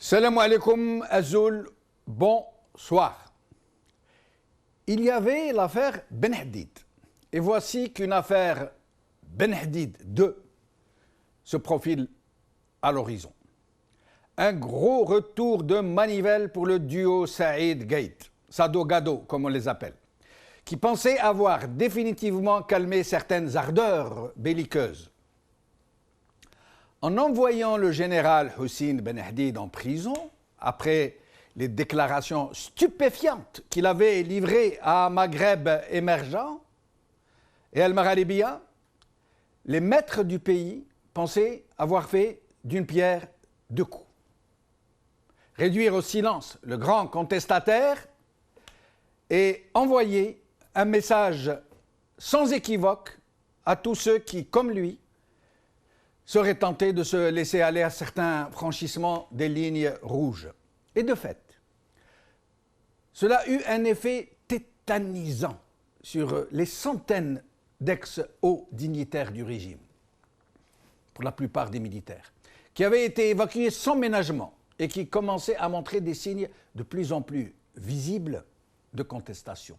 Salam alaikum Azoul, bonsoir. Il y avait l'affaire Ben Hadid. Et voici qu'une affaire Ben Hadid 2 se profile à l'horizon. Un gros retour de manivelle pour le duo Saïd Gate, Sado-Gado comme on les appelle, qui pensait avoir définitivement calmé certaines ardeurs belliqueuses. En envoyant le général Hussein Ben Hadid en prison, après les déclarations stupéfiantes qu'il avait livrées à Maghreb émergent et Al-Magharibiya, les maîtres du pays pensaient avoir fait d'une pierre deux coups. Réduire au silence le grand contestataire et envoyer un message sans équivoque à tous ceux qui, comme lui, seraient tentés de se laisser aller à certains franchissements des lignes rouges. Et de fait, cela eut un effet tétanisant sur les centaines d'ex-hauts dignitaires du régime, pour la plupart des militaires, qui avaient été évacués sans ménagement et qui commençaient à montrer des signes de plus en plus visibles de contestation.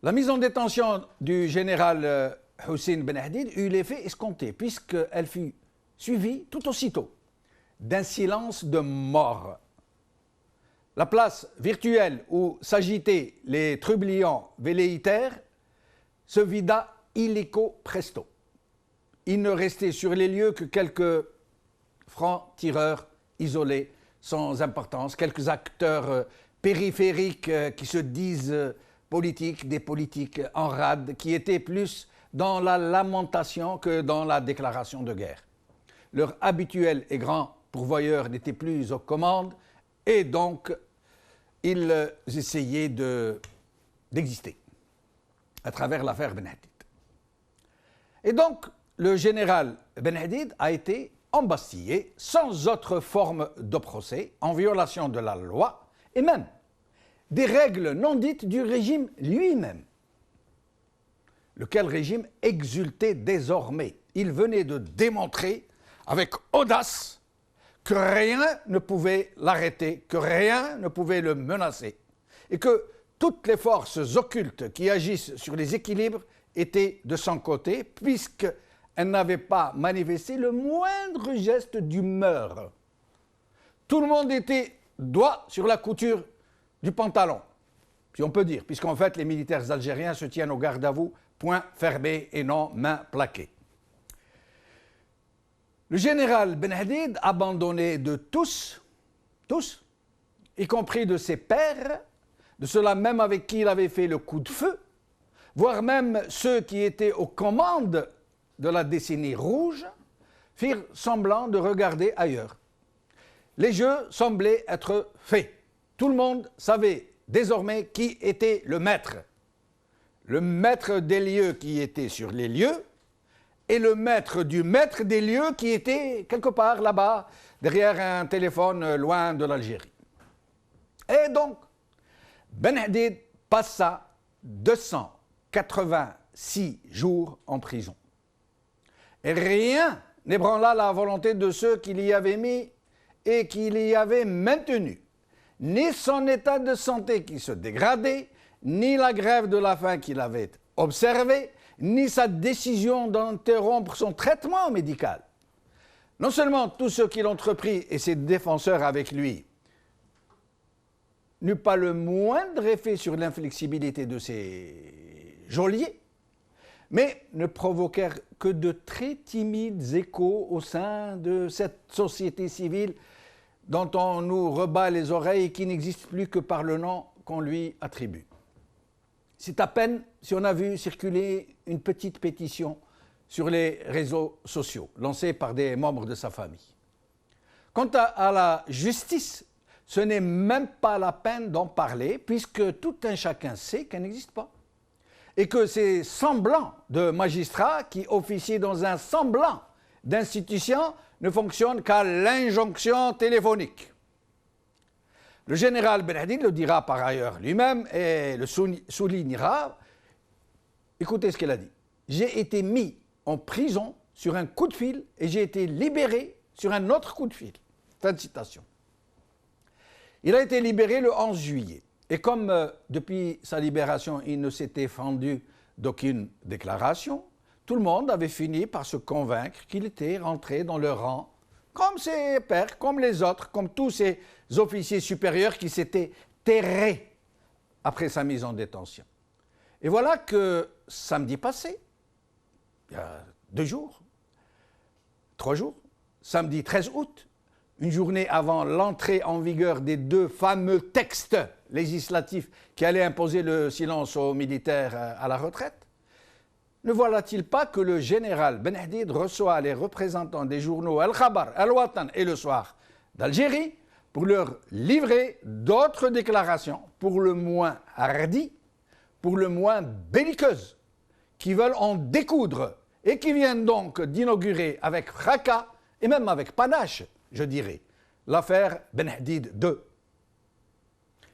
La mise en détention du général Hussein Ben Hadid eut l'effet escompté, puisqu'elle fut suivie tout aussitôt d'un silence de mort. La place virtuelle où s'agitaient les trublions velléitaires se vida illico presto. Il ne restait sur les lieux que quelques francs-tireurs isolés, sans importance, quelques acteurs périphériques qui se disent politiques, des politiques en rade, qui étaient plus dans la lamentation que dans la déclaration de guerre. Leur habituel et grand pourvoyeur n'était plus aux commandes et donc ils essayaient d'exister à travers l'affaire Ben Hadid. Et donc le général Ben Hadid a été embastillé sans autre forme de procès, en violation de la loi et même des règles non dites du régime lui-même, lequel régime exultait désormais. Il venait de démontrer avec audace que rien ne pouvait l'arrêter, que rien ne pouvait le menacer, et que toutes les forces occultes qui agissent sur les équilibres étaient de son côté, puisqu'elles n'avaient pas manifesté le moindre geste d'humeur. Tout le monde était doigt sur la couture du pantalon, si on peut dire, puisqu'en fait les militaires algériens se tiennent au garde à vous, poing fermé et non main plaquée. Le général Ben Hadid, abandonné de tous, y compris de ses pairs, de ceux-là même avec qui il avait fait le coup de feu, voire même ceux qui étaient aux commandes de la décennie rouge, firent semblant de regarder ailleurs. Les jeux semblaient être faits. Tout le monde savait désormais qui était le maître. Le maître des lieux qui était sur les lieux et le maître du maître des lieux qui était quelque part là-bas, derrière un téléphone loin de l'Algérie. Et donc, Ben Hadid passa 286 jours en prison. Et rien n'ébranla la volonté de ceux qui l'y avaient mis et qui l'y avaient maintenu. Ni son état de santé qui se dégradait, ni la grève de la faim qu'il avait observée, ni sa décision d'interrompre son traitement médical. Non seulement tous ceux qui l'entreprit et ses défenseurs avec lui n'eut pas le moindre effet sur l'inflexibilité de ses geôliers, mais ne provoquèrent que de très timides échos au sein de cette société civile dont on nous rebat les oreilles et qui n'existe plus que par le nom qu'on lui attribue. C'est à peine si on a vu circuler une petite pétition sur les réseaux sociaux, lancée par des membres de sa famille. Quant à la justice, ce n'est même pas la peine d'en parler, puisque tout un chacun sait qu'elle n'existe pas. Et que ces semblants de magistrats qui officient dans un semblant d'institution ne fonctionnent qu'à l'injonction téléphonique. Le général Ben Hadid le dira par ailleurs lui-même et le soulignera. Écoutez ce qu'il a dit. J'ai été mis en prison sur un coup de fil et j'ai été libéré sur un autre coup de fil. Fin de citation. Il a été libéré le 11 juillet. Et comme depuis sa libération, il ne s'était fendu d'aucune déclaration, tout le monde avait fini par se convaincre qu'il était rentré dans le rang, comme ses pairs, comme les autres, comme tous ces officiers supérieurs qui s'étaient terrés après sa mise en détention. Et voilà que samedi passé, il y a 2 jours, 3 jours, samedi 13 août, une journée avant l'entrée en vigueur des 2 fameux textes législatifs qui allaient imposer le silence aux militaires à la retraite, ne voilà-t-il pas que le général Ben Hadid reçoit les représentants des journaux Al-Khabar, Al-Watan et Le Soir d'Algérie pour leur livrer d'autres déclarations, pour le moins hardies, pour le moins belliqueuses, qui veulent en découdre et qui viennent donc d'inaugurer avec fracas et même avec panache, je dirais, l'affaire Ben Hadid 2.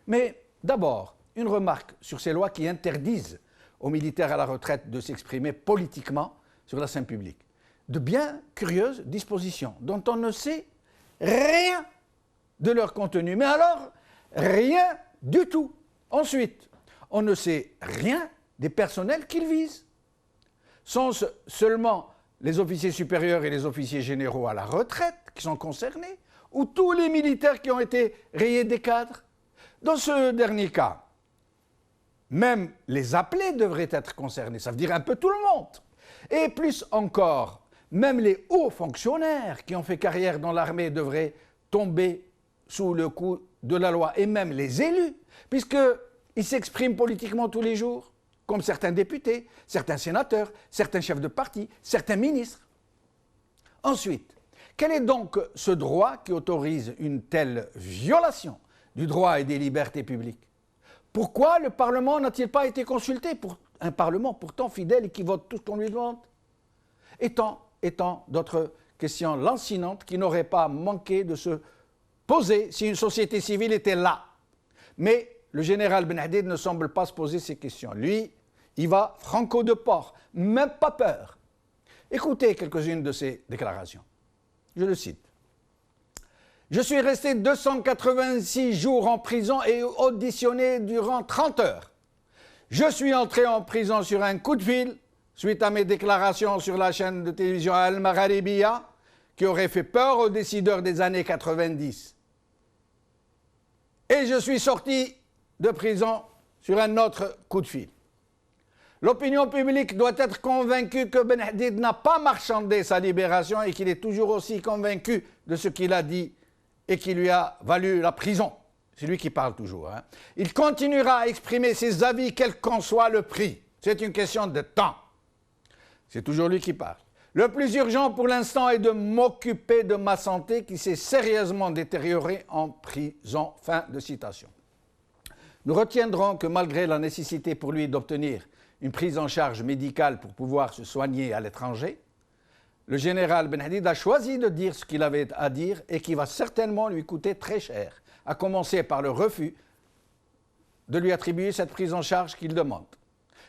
Mais d'abord, une remarque sur ces lois qui interdisent aux militaires à la retraite de s'exprimer politiquement sur la scène publique. De bien curieuses dispositions dont on ne sait rien de leur contenu, mais alors rien du tout. Ensuite, on ne sait rien des personnels qu'ils visent. Sont-ce seulement les officiers supérieurs et les officiers généraux à la retraite qui sont concernés, ou tous les militaires qui ont été rayés des cadres? Dans ce dernier cas, même les appelés devraient être concernés, ça veut dire un peu tout le monde. Et plus encore, même les hauts fonctionnaires qui ont fait carrière dans l'armée devraient tomber sous le coup de la loi, et même les élus, puisqu'ils s'expriment politiquement tous les jours, comme certains députés, certains sénateurs, certains chefs de parti, certains ministres. Ensuite, quel est donc ce droit qui autorise une telle violation du droit et des libertés publiques? Pourquoi le Parlement n'a-t-il pas été consulté? Pour un Parlement pourtant fidèle et qui vote tout ce qu'on lui demande. Et tant d'autres questions lancinantes qui n'auraient pas manqué de se poser si une société civile était là. Mais le général Ben Hadid ne semble pas se poser ces questions. Lui, il va franco de port, même pas peur. Écoutez quelques-unes de ses déclarations. Je le cite. « Je suis resté 286 jours en prison et auditionné durant 30 heures. Je suis entré en prison sur un coup de fil suite à mes déclarations sur la chaîne de télévision Al-Magharibiya qui aurait fait peur aux décideurs des années 90. Et je suis sorti de prison sur un autre coup de fil. L'opinion publique doit être convaincue que Ben Hadid n'a pas marchandé sa libération et qu'il est toujours aussi convaincu de ce qu'il a dit et qui lui a valu la prison. C'est lui qui parle toujours. Hein. Il continuera à exprimer ses avis quel qu'en soit le prix. C'est une question de temps. C'est toujours lui qui parle. Le plus urgent pour l'instant est de m'occuper de ma santé qui s'est sérieusement détériorée en prison. Fin de citation. Nous retiendrons que malgré la nécessité pour lui d'obtenir une prise en charge médicale pour pouvoir se soigner à l'étranger, le général Ben Hadid a choisi de dire ce qu'il avait à dire et qui va certainement lui coûter très cher, à commencer par le refus de lui attribuer cette prise en charge qu'il demande.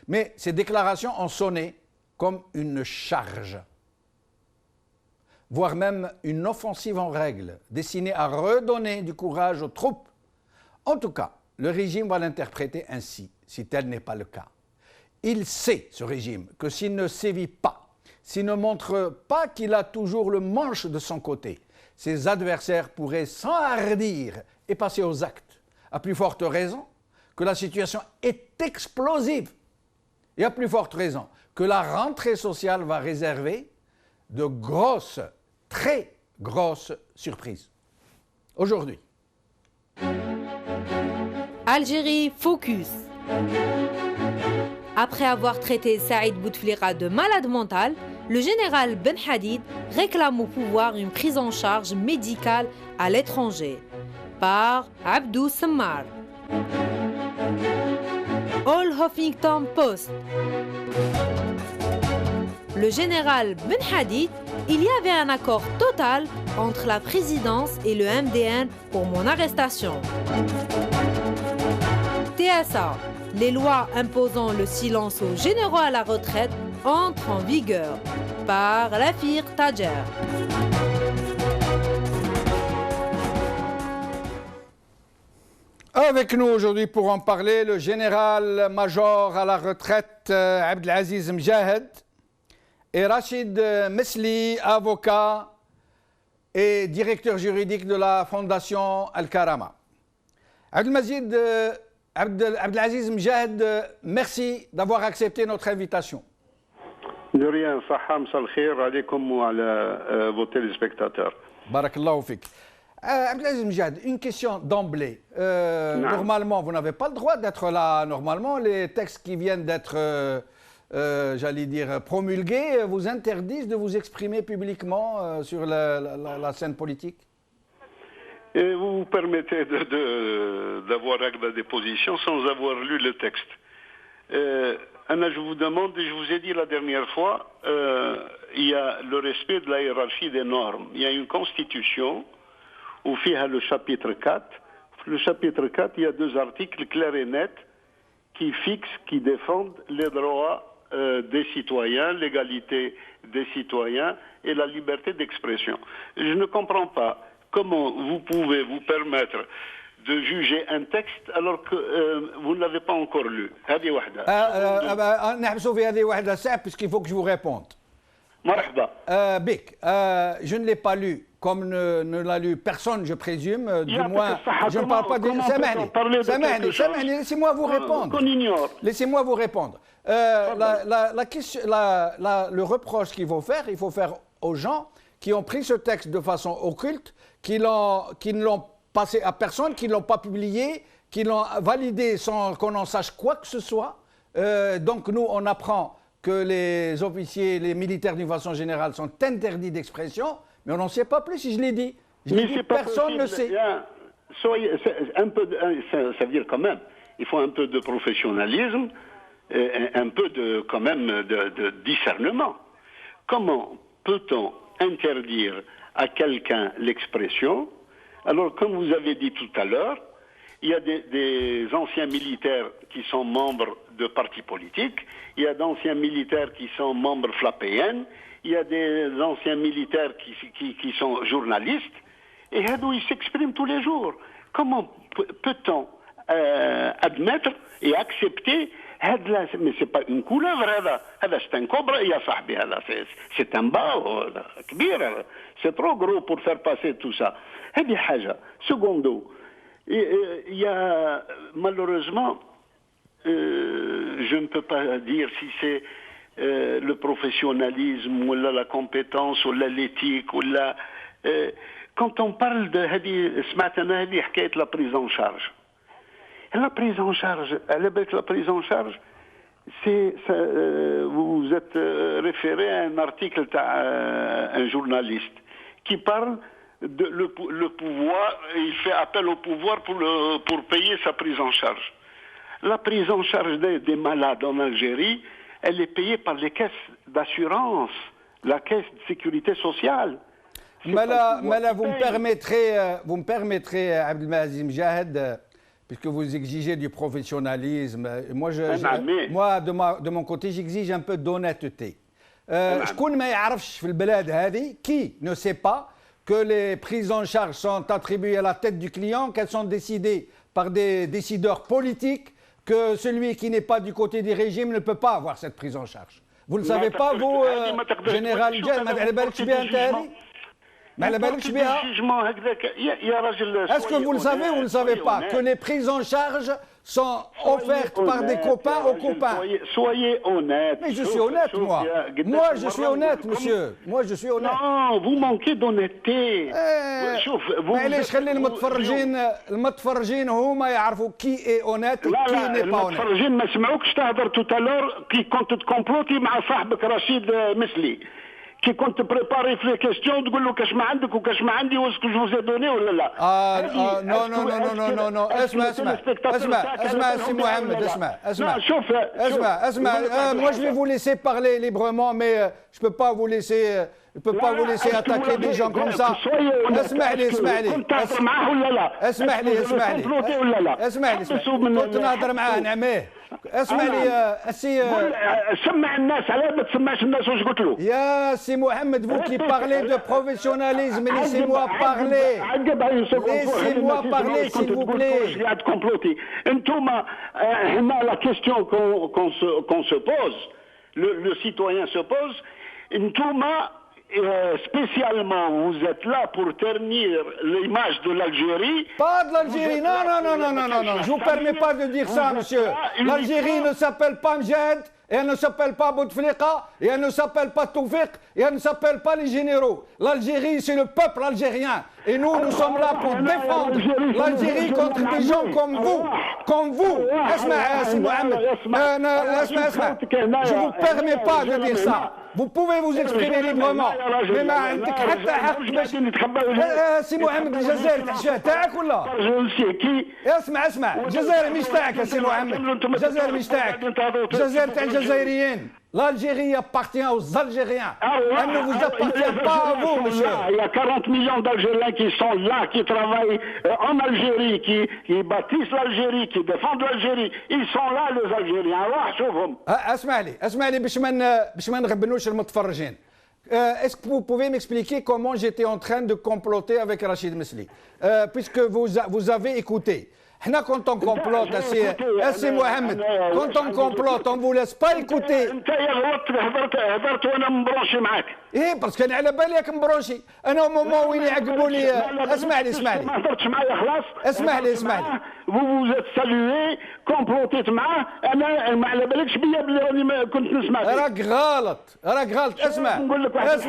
Mais ces déclarations ont sonné comme une charge, voire même une offensive en règle, destinée à redonner du courage aux troupes. En tout cas, le régime va l'interpréter ainsi, si tel n'est pas le cas. Il sait, ce régime, que s'il ne sévit pas, s'il ne montre pas qu'il a toujours le manche de son côté, ses adversaires pourraient s'enhardir et passer aux actes, à plus forte raison que la situation est explosive et à plus forte raison que la rentrée sociale va réserver de grosses, très grosses surprises. Aujourd'hui. Algérie Focus. Après avoir traité Saïd Bouteflika de malade mental, le général Ben Hadid réclame au pouvoir une prise en charge médicale à l'étranger par Abdou Semmar. All Huffington Post. Le général Ben Hadid, il y avait un accord total entre la présidence et le MDN pour mon arrestation. TSA. Les lois imposant le silence aux généraux à la retraite entrent en vigueur par Rafir Tajer. Avec nous aujourd'hui pour en parler, le général-major à la retraite Abdelaziz Mjahed et Rachid Mesli, avocat et directeur juridique de la Fondation Al-Karama. Abdelaziz Mjahed, merci d'avoir accepté notre invitation. De rien, Saham Salkhair, alaikum wa ala vos téléspectateurs. Barakallahu fik. Abdelaziz Mjahed, une question d'emblée. Normalement, vous n'avez pas le droit d'être là. Normalement, les textes qui viennent d'être, j'allais dire, promulgués, vous interdisent de vous exprimer publiquement sur la scène politique. Et vous vous permettez d'avoir acte de déposition sans avoir lu le texte. Anna, je vous demande, et je vous ai dit la dernière fois, il y a le respect de la hiérarchie des normes. Il y a une constitution où il y a le chapitre 4. Le chapitre 4, il y a 2 articles clairs et nets qui fixent, qui défendent les droits des citoyens, l'égalité des citoyens et la liberté d'expression. Je ne comprends pas comment vous pouvez vous permettre de juger un texte alors que vous ne l'avez pas encore lu. Puisqu'il faut que je vous réponde. Marhaba. Je ne l'ai pas lu, comme ne l'a lu personne, je présume. Du moins, je ne parle pas de... Laissez-moi vous répondre. Laissez-moi vous répondre. Le reproche qu'il faut faire aux gens qui ont pris ce texte de façon occulte, qui ne l'ont passé à personne, qui ne l'ont pas publié, qui l'ont validé sans qu'on en sache quoi que ce soit. Donc nous, on apprend que les officiers, les militaires d'une façon générale sont interdits d'expression, mais on n'en sait pas plus si je l'ai dit. Personne ne sait. Soyez un peu, ça veut dire quand même, il faut un peu de professionnalisme, un peu quand même de discernement. Comment peut-on interdire à quelqu'un l'expression? Alors, comme vous avez dit tout à l'heure, il y a des anciens militaires qui sont membres de partis politiques, il y a d'anciens militaires qui sont membres FLAPN, il y a des anciens militaires qui sont journalistes, et ils s'expriment tous les jours. Comment peut-on admettre et accepter? Mais c'est pas une couleuvre, c'est un cobra, c'est un bao, c'est trop gros pour faire passer tout ça. Secondo, il y a malheureusement, je ne peux pas dire si c'est le professionnalisme ou la compétence ou l'éthique ou quand on parle de la prise en charge. La prise en charge, vous êtes référé à un article d'un journaliste qui parle de le pouvoir, il fait appel au pouvoir pour payer sa prise en charge. La prise en charge des malades en Algérie, elle est payée par les caisses d'assurance, la caisse de sécurité sociale. Mais là, vous me permettrez, Abdelaziz Mjahed, puisque vous exigez du professionnalisme, moi, de mon côté, j'exige un peu d'honnêteté. Qui ne sait pas que les prises en charge sont attribuées à la tête du client, qu'elles sont décidées par des décideurs politiques, que celui qui n'est pas du côté des régimes ne peut pas avoir cette prise en charge. Vous ne le savez pas, vous, général Mjahed, est-ce que vous le savez ou vous ne le savez pas, que les prises en charge sont offertes par des copains aux copains? Soyez honnête. Mais je suis honnête, moi. Moi, je suis honnête, monsieur. Moi, je suis honnête. Non, vous manquez d'honnêteté. معليش خلي المتفرجين هما يعرفوا كي est honnête et qui n'est pas honnête. المتفرجين ما سمعوكش تهضر tout à l'heure كي كنت تكومبلوتي مع صاحبك رشيد مسلي. كي كنت بريباري في كيستيون تقول له كاش ما عندك وكاش ما عندي واسكو جو فوز دوني ولا لا؟ نو اسمع سي محمد اسمع شوف اسمع moi je vais vous laisser parler librement mais je peux pas vous laisser attaquer des gens comme ça. اسمح لي كنت نهضر معاه نعميه اسمع لي السي سمع الناس علاه ما تسمعش الناس واش قلت له. يا سي محمد vous qui parlez de professionnalisme laissez-moi parler. Laissez-moi parler s'il vous plaît. قاعد كومبلوتي انتوما هنا لا كيستيون qu'on se pose, le citoyen se pose, انتوما spécialement, vous êtes là pour ternir l'image de l'Algérie. Pas de l'Algérie, non, non, non, non, non, non, non, je ne vous permets pas de dire ça, monsieur. L'Algérie ne s'appelle pas Mjed, et elle ne s'appelle pas Bouteflika, et elle ne s'appelle pas Toufik, et elle ne s'appelle pas les généraux. L'Algérie, c'est le peuple algérien. Et nous, nous sommes là pour défendre l'Algérie contre des gens comme vous. Comme vous. Je ne vous permets pas de dire ça. Vous pouvez vous exprimer librement. Mais ما عندك حتى حق باش سي محمد الجزائر تحشاه تاعك ولا؟ اسمع اسمع الجزائر مش تاعك يا سي محمد. الجزائر مش تاعك. الجزائر تاع الجزائريين. L'Algérie appartient aux Algériens. Elle ne vous appartient pas à vous, monsieur. Il y a 40 millions d'Algériens qui sont là, qui travaillent en Algérie, qui bâtissent l'Algérie, qui défendent l'Algérie. Ils sont là, les Algériens. روح شوفهم. اسمع لي باش ما نغبنوش المتفرجين. Est-ce que vous pouvez m'expliquer comment j'étais en train de comploter avec Rachid Mesli, puisque vous avez écouté. Quand on complote, c'est Mohamed, quand on complote, on ne vous laisse pas écouter. ايه باسكو انا على بالي راك مبروشي. انا au moment وين يعقبوا لي اسمع لي ما هضرتش معايا خلاص. اسمع لي vous êtes salué كومبلوتيت معاه. انا ما على بالكش بيا بلي راني كنت نسمع فيه. راك غلط.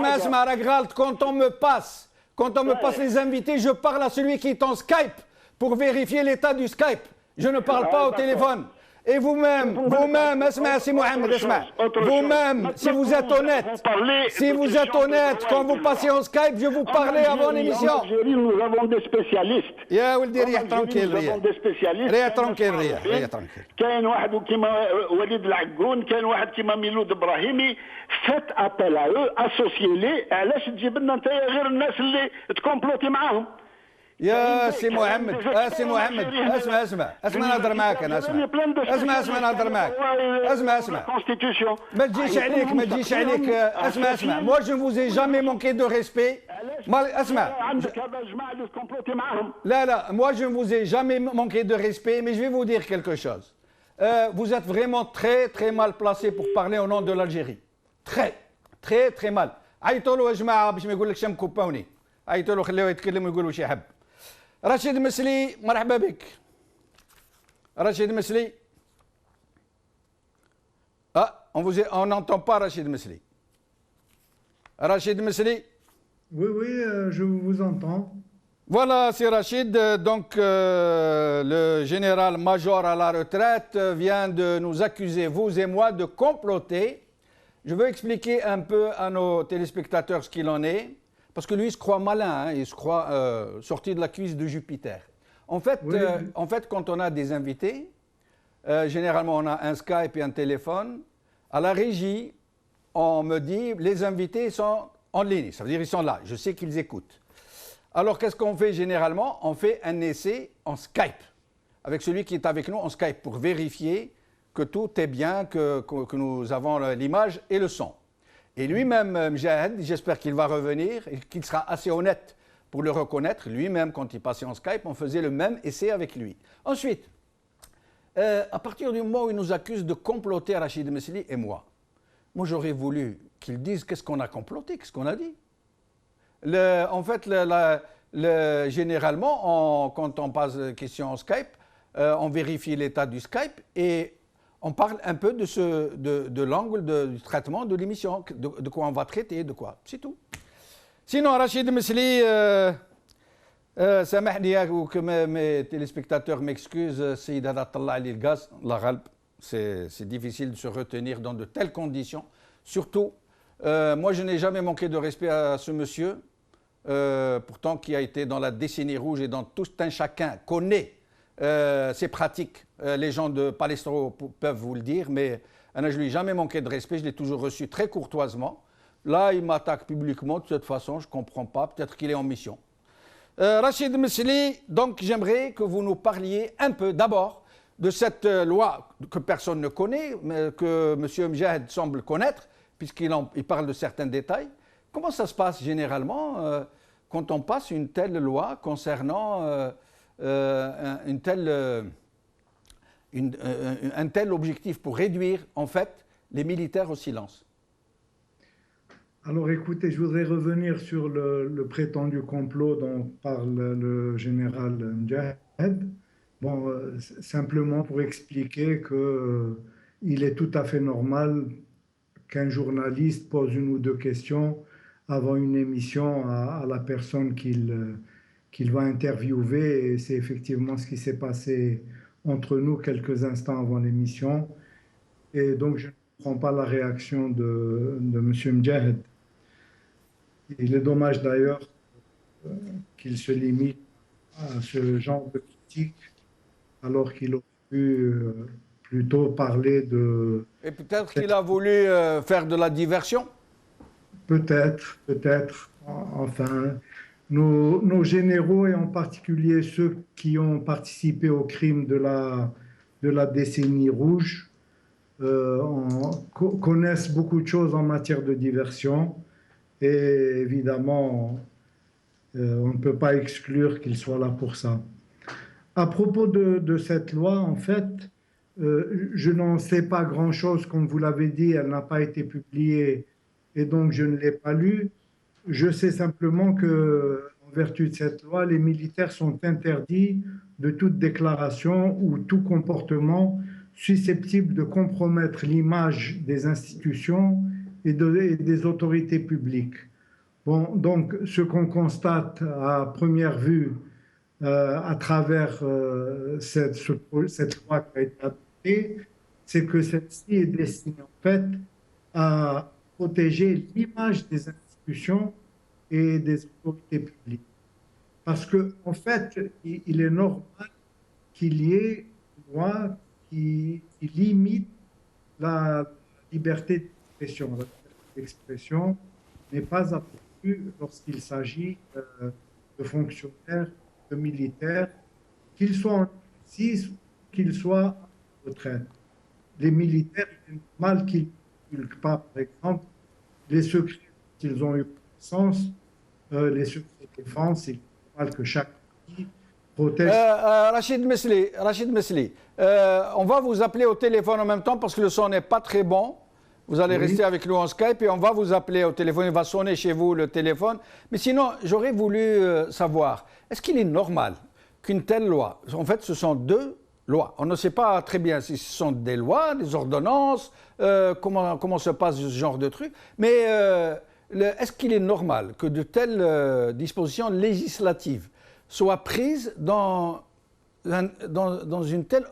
اسمع راك غلط. Quand on me passe les invités, je parle à celui qui est en Skype pour vérifier l'état du Skype. Je ne parle pas au téléphone. Et vous-même, اسمع Mohamed, vous-même, si vous êtes honnête, quand vous passez en Skype, je vous parlais avant l'émission. Nous avons des spécialistes. يا ولدي ريح ترانكيل ريح ترانكيل. كاين واحد كيما وليد العقون، كاين واحد كيما ميلود ابراهيمي. فات ابل ا او اسوسيي لي. علاش تجيب لنا انت غير الناس اللي تكومبلوتي معاهم؟ يا سي محمد اسمع نهضر معاك انا اسمع نهضر معاك اسمع ما تجيش عليك اسمع moi je ne vous ai jamais manqué de respect. اسمع لا moi je ne vous ai jamais manqué de respect, mais je vais vous dire quelque chose. Vous êtes vraiment très mal placé pour parler au nom de l'Algérie. très mal. عيطوا له يا جماعه باش ما يقولكش مكوباوني. عيطوا له خليه يتكلم ويقول واش يحب. رشيد مسلي مرحبا بك. رشيد مسلي. on n'entend pas Rachid Mesli. Rachid Mesli. Oui, je vous entends. Voilà, c'est Rachid. Donc, le général-major à la retraite vient de nous accuser, vous et moi, de comploter. Je veux expliquer un peu à nos téléspectateurs ce qu'il en est. Parce que lui, il se croit malin, il se croit sorti de la cuisse de Jupiter. En fait, quand on a des invités, généralement on a un Skype et un téléphone. À la régie, on me dit les invités sont en ligne, ça veut dire ils sont là, je sais qu'ils écoutent. Alors qu'est-ce qu'on fait généralement? On fait un essai en Skype, avec celui qui est avec nous en Skype, pour vérifier que tout est bien, que nous avons l'image et le son. Et lui-même, Mjahed, j'espère qu'il va revenir et qu'il sera assez honnête pour le reconnaître. Lui-même, quand il passait en Skype, on faisait le même essai avec lui. Ensuite, à partir du moment où il nous accuse de comploter Rachid Mesli et moi j'aurais voulu qu'il dise qu'est-ce qu'on a comploté, qu'est-ce qu'on a dit. En fait, généralement, quand on passe question en Skype, on vérifie l'état du Skype et on parle un peu de l'angle du traitement de l'émission, de quoi on va traiter, de quoi. C'est tout. Sinon, Rachid Mesli, سامحني que mes téléspectateurs m'excusent, Seyid hada طلع لي الغاز الله غالب. C'est difficile de se retenir dans de telles conditions. Surtout, moi je n'ai jamais manqué de respect à ce monsieur, pourtant qui a été dans la décennie rouge et dans tout un chacun connaît ces pratiques. Les gens de Palestro peuvent vous le dire, mais je ne lui ai jamais manqué de respect, je l'ai toujours reçu très courtoisement. Là, il m'attaque publiquement, de cette façon, je ne comprends pas, peut-être qu'il est en mission. Rachid Mesli, donc j'aimerais que vous nous parliez un peu, d'abord, de cette loi que personne ne connaît, mais que M. Mjahed semble connaître, puisqu'il parle de certains détails. Comment ça se passe généralement quand on passe une telle loi concernant un tel objectif pour réduire en fait les militaires au silence? Alors écoutez, je voudrais revenir sur le prétendu complot dont parle le général Mjahed. Bon, simplement pour expliquer qu'il est tout à fait normal qu'un journaliste pose une ou deux questions avant une émission à la personne qu'il va interviewer. Et c'est effectivement ce qui s'est passé entre nous quelques instants avant l'émission. Et donc, je ne comprends pas la réaction de M. Mjahed. Il est dommage d'ailleurs qu'il se limite à ce genre de critique alors qu'il aurait pu plutôt parler de... Et peut-être qu'il a voulu faire de la diversion? Peut-être. Enfin, nos généraux, et en particulier ceux qui ont participé au crime de la décennie rouge, connaissent beaucoup de choses en matière de diversion. Et évidemment, on ne peut pas exclure qu'ils soient là pour ça. À propos de cette loi, en fait, je n'en sais pas grand-chose, comme vous l'avez dit, elle n'a pas été publiée et donc je ne l'ai pas lue. Je sais simplement que, en vertu de cette loi, les militaires sont interdits de toute déclaration ou tout comportement susceptible de compromettre l'image des institutions et des autorités publiques. Bon, donc, ce qu'on constate à première vue à travers cette loi qui a été adoptée, c'est que celle-ci est destinée en fait à protéger l'image des institutions et des autorités publiques. Parce que en fait, il est normal qu'il y ait une loi qui limite la liberté d'expression. La liberté d'expression n'est pas absolue lorsqu'il s'agit de fonctionnaires, de militaires, qu'ils soient en exercice ou qu'ils soient en retraite. Les militaires, il est normal qu'ils ne divulguent pas, par exemple, les secrets qu'ils ont eu connaissance, les secrets de défense. Il est normal que chaque pays protège. Rachid Mesli, on va vous appeler au téléphone en même temps parce que le son n'est pas très bon. Vous allez rester avec nous en Skype et on va vous appeler au téléphone. Il va sonner chez vous le téléphone. Mais sinon, j'aurais voulu savoir, est-ce qu'il est normal qu'une telle loi, en fait, ce sont deux lois. On ne sait pas très bien si ce sont des lois, des ordonnances, comment se passe ce genre de truc. Mais est-ce qu'il est normal que de telles dispositions législatives soient prises dans une telle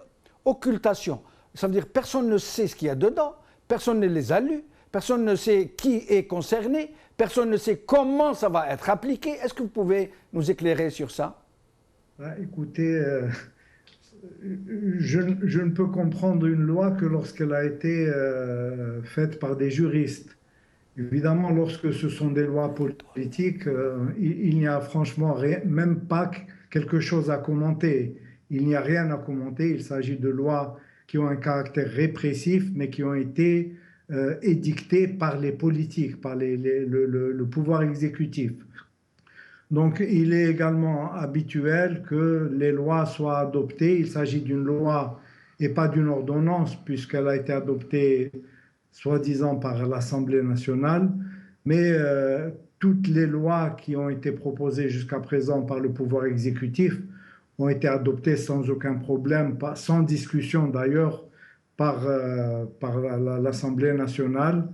occultation? Ça veut dire que personne ne sait ce qu'il y a dedans. Personne ne les a lus, personne ne sait qui est concerné, personne ne sait comment ça va être appliqué. Est-ce que vous pouvez nous éclairer sur ça? Écoutez, je ne peux comprendre une loi que lorsqu'elle a été faite par des juristes. Évidemment, lorsque ce sont des lois politiques, il n'y a franchement rien, même pas quelque chose à commenter. Il n'y a rien à commenter, il s'agit de lois qui ont un caractère répressif, mais qui ont été édictées par les politiques, par le pouvoir exécutif. Donc, il est également habituel que les lois soient adoptées. Il s'agit d'une loi et pas d'une ordonnance, puisqu'elle a été adoptée, soi-disant, par l'Assemblée nationale. Mais toutes les lois qui ont été proposées jusqu'à présent par le pouvoir exécutif ont été adoptées sans aucun problème, sans discussion d'ailleurs, par l'Assemblée nationale.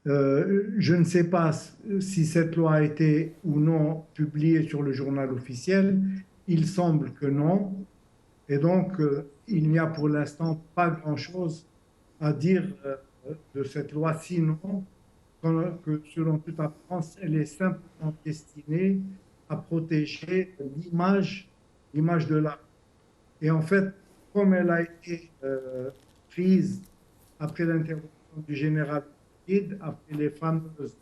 Je ne sais pas si cette loi a été ou non publiée sur le journal officiel. Il semble que non. Et donc, il n'y a pour l'instant pas grand-chose à dire de cette loi, sinon que selon toute apparence, elle est simplement destinée à protéger l'image de l'art. Et en fait, comme elle a été prise après l'intervention du général Benhadid, après les fameuses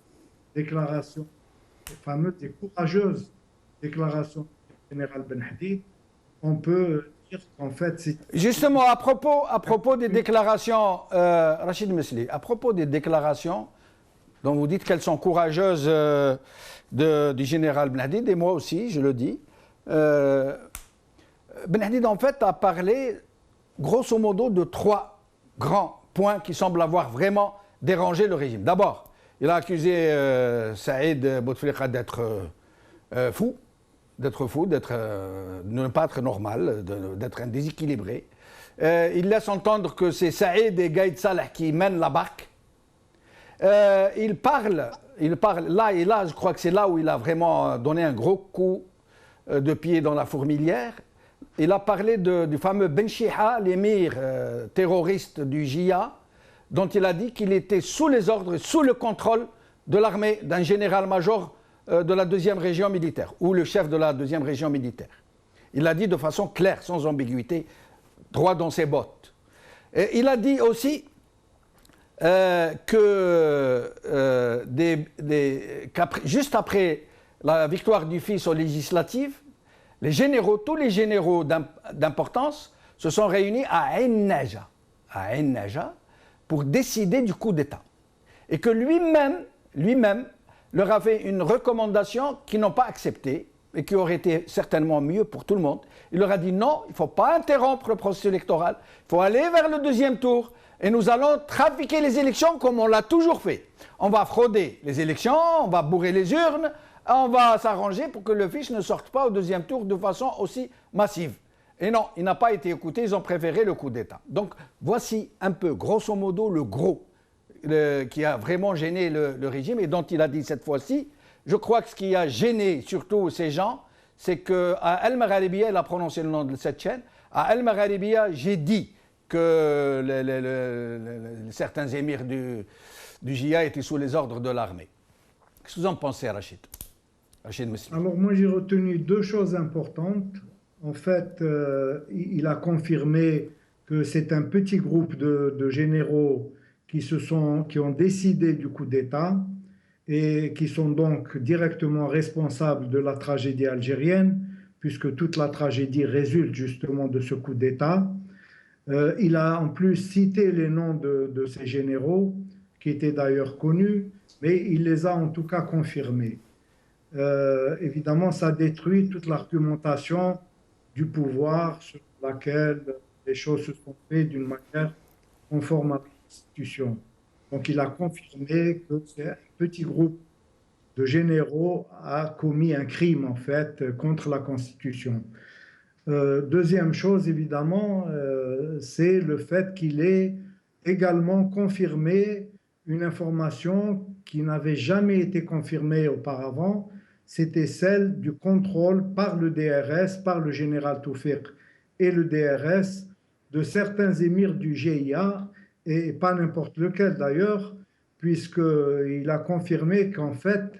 déclarations, les fameuses et courageuses déclarations du général Benhadid, on peut dire qu'en fait, c'est... Justement, à propos des déclarations, Rachid Mesli, à propos des déclarations dont vous dites qu'elles sont courageuses du général Ben Hadid, et moi aussi, je le dis, Ben Hadid, en fait, a parlé, grosso modo, de 3 grands points qui semblent avoir vraiment dérangé le régime. D'abord, il a accusé Saïd Bouteflika d'être fou, de ne pas être normal, d'être un déséquilibré. Il laisse entendre que c'est Saïd et Gaïd Salah qui mènent la barque. Il parle là et là, je crois que c'est là où il a vraiment donné un gros coup de pied dans la fourmilière. Il a parlé du fameux Ben Chiha, l'émir terroriste du JIA, dont il a dit qu'il était sous les ordres, sous le contrôle de l'armée d'un général-major de la 2e région militaire, ou le chef de la 2e région militaire. Il l'a dit de façon claire, sans ambiguïté, droit dans ses bottes. Et il a dit aussi juste après la victoire du fils aux législatives, les généraux, tous les généraux d'importance se sont réunis à Ain Naja, pour décider du coup d'État. Et que lui-même leur a fait une recommandation qu'ils n'ont pas acceptée et qui aurait été certainement mieux pour tout le monde. Il leur a dit non, il ne faut pas interrompre le processus électoral, il faut aller vers le 2e tour et nous allons trafiquer les élections comme on l'a toujours fait. On va frauder les élections, on va bourrer les urnes, on va s'arranger pour que le fiche ne sorte pas au 2e tour de façon aussi massive. Et non, il n'a pas été écouté, ils ont préféré le coup d'État. Donc voici un peu, grosso modo, le gros qui a vraiment gêné le régime et dont il a dit cette fois-ci. Je crois que ce qui a gêné surtout ces gens, c'est qu'à Al-Magharibiya, il a prononcé le nom de cette chaîne, à Al-Magharibiya, j'ai dit que certains émirs du JIA étaient sous les ordres de l'armée. Qu'est-ce que vous en pensez, Rachid Mesli? Alors moi j'ai retenu 2 choses importantes. En fait, il a confirmé que c'est un petit groupe de généraux qui ont décidé du coup d'État et qui sont donc directement responsables de la tragédie algérienne, puisque toute la tragédie résulte justement de ce coup d'État. Il a en plus cité les noms de ces généraux, qui étaient d'ailleurs connus, mais il les a en tout cas confirmés. Évidemment, ça détruit toute l'argumentation du pouvoir sur laquelle les choses se sont faites d'une manière conforme à la Constitution. Donc il a confirmé que c'est un petit groupe de généraux a commis un crime en fait contre la Constitution. Deuxième chose évidemment, c'est le fait qu'il ait également confirmé une information qui n'avait jamais été confirmée auparavant, c'était celle du contrôle par le DRS, par le général Toufiq et le DRS de certains émirs du GIA, et pas n'importe lequel d'ailleurs, puisqu'il a confirmé qu'en fait,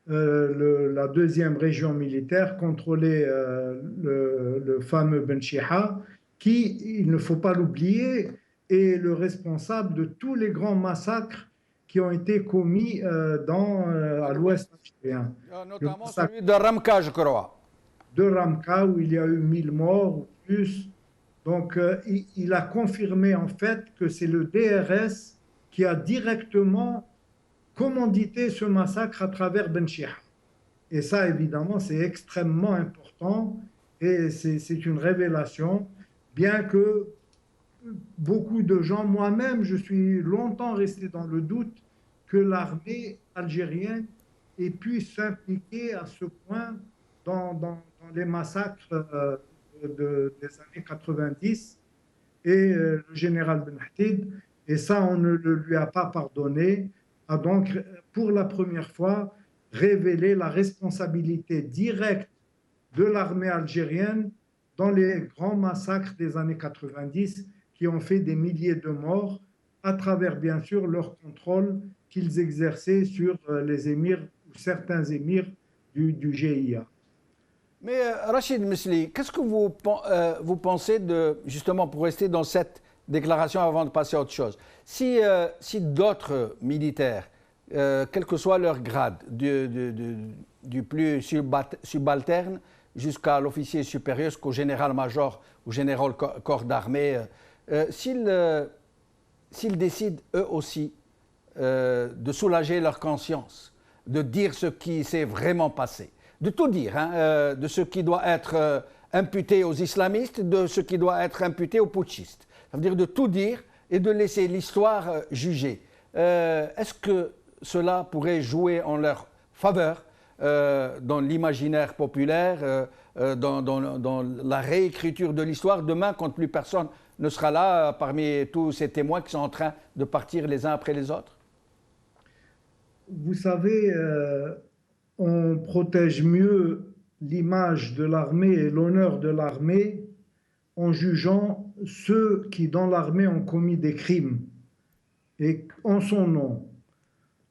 la 2e région militaire contrôlait le fameux Ben Chiha, qui, il ne faut pas l'oublier, est le responsable de tous les grands massacres qui ont été commis à l'ouest algérien. Notamment celui de Ramka, je crois. De Ramka, où il y a eu 1000 morts ou plus. Donc, il a confirmé en fait que c'est le DRS qui a directement commandité ce massacre à travers Ben Chiha. Et ça, évidemment, c'est extrêmement important et c'est une révélation, bien que beaucoup de gens, moi-même, je suis longtemps resté dans le doute que l'armée algérienne ait pu s'impliquer à ce point dans les massacres des années 90 et le général Ben Hadid, et ça on ne le lui a pas pardonné, a donc pour la première fois révélé la responsabilité directe de l'armée algérienne dans les grands massacres des années 90 qui ont fait des milliers de morts à travers bien sûr leur contrôle qu'ils exerçaient sur les émirs ou certains émirs du GIA. Mais Rachid Mesli, qu'est-ce que vous pensez de, justement pour rester dans cette déclaration avant de passer à autre chose, si d'autres militaires, quel que soit leur grade, du plus subalterne jusqu'à l'officier supérieur, jusqu'au général-major ou général-corps d'armée, s'ils décident eux aussi de soulager leur conscience, de dire ce qui s'est vraiment passé, de tout dire, hein, de ce qui doit être imputé aux islamistes, de ce qui doit être imputé aux putschistes. Ça veut dire de tout dire et de laisser l'histoire juger. Est-ce que cela pourrait jouer en leur faveur dans l'imaginaire populaire, dans la réécriture de l'histoire demain, quand plus personne ne sera là parmi tous ces témoins qui sont en train de partir les uns après les autres? Vous savez, on protège mieux l'image de l'armée et l'honneur de l'armée en jugeant ceux qui, dans l'armée, ont commis des crimes et en son nom.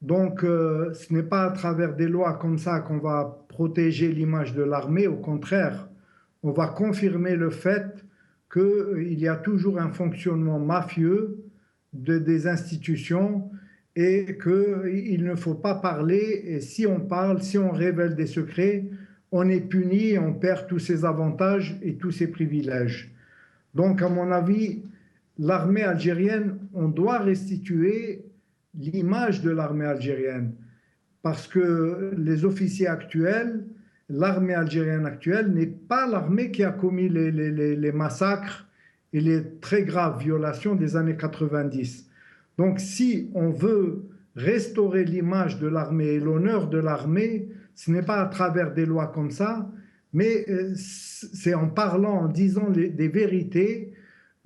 Donc, ce n'est pas à travers des lois comme ça qu'on va protéger l'image de l'armée. Au contraire, on va confirmer le fait qu'il y a toujours un fonctionnement mafieux des institutions et qu'il ne faut pas parler. Et si on parle, si on révèle des secrets, on est puni et on perd tous ses avantages et tous ses privilèges. Donc, à mon avis, l'armée algérienne, on doit restituer l'image de l'armée algérienne parce que les officiers actuels, l'armée algérienne actuelle n'est pas l'armée qui a commis les massacres et les très graves violations des années 90. Donc si on veut restaurer l'image de l'armée et l'honneur de l'armée, ce n'est pas à travers des lois comme ça, mais c'est en parlant, en disant des vérités.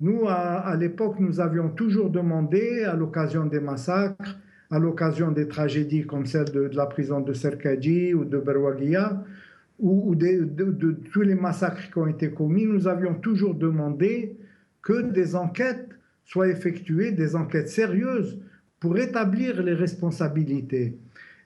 Nous, à l'époque, nous avions toujours demandé, à l'occasion des massacres, à l'occasion des tragédies comme celle de la prison de Serkadji ou de Berwaguiya, ou de tous les massacres qui ont été commis, nous avions toujours demandé que des enquêtes soient effectuées, des enquêtes sérieuses, pour établir les responsabilités.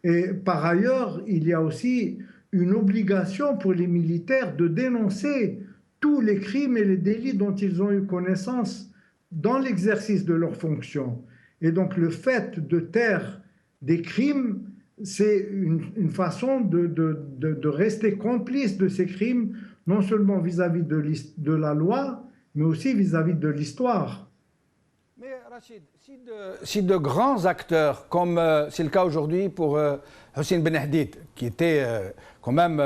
Et par ailleurs, il y a aussi une obligation pour les militaires de dénoncer tous les crimes et les délits dont ils ont eu connaissance dans l'exercice de leurs fonctions. Et donc le fait de taire des crimes, c'est une façon de rester complice de ces crimes, non seulement vis-à-vis de la loi, mais aussi vis-à-vis de l'histoire. Mais Rachid, si de grands acteurs, comme c'est le cas aujourd'hui pour Hussein Ben Hadid, qui était quand même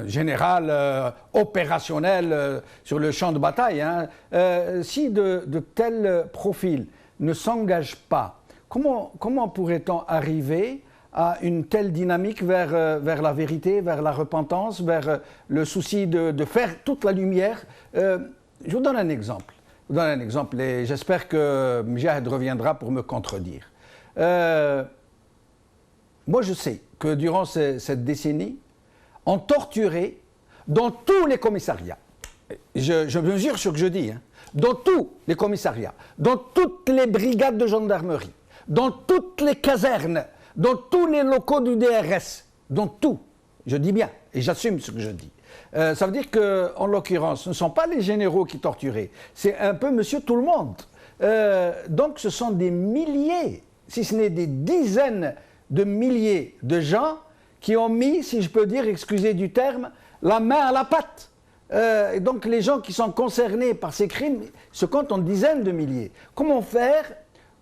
général opérationnel sur le champ de bataille, hein, si de tels profils ne s'engagent pas, comment pourrait-on arriver à une telle dynamique vers la vérité, vers la repentance, vers le souci de faire toute la lumière? Je vous donne un exemple. Et j'espère que Mjahid reviendra pour me contredire. Moi, je sais que durant cette décennie, on torturait dans tous les commissariats. Je mesure ce que je dis, hein, dans tous les commissariats, dans toutes les brigades de gendarmerie, dans toutes les casernes, dans tous les locaux du DRS, dans tout. Je dis bien, et j'assume ce que je dis. Ça veut dire qu'en l'occurrence, ce ne sont pas les généraux qui torturaient, c'est un peu monsieur tout le monde. Donc ce sont des milliers, si ce n'est des dizaines de milliers de gens qui ont mis, si je peux dire, excusez du terme, la main à la pâte. Et donc les gens qui sont concernés par ces crimes se comptent en dizaines de milliers. Comment faire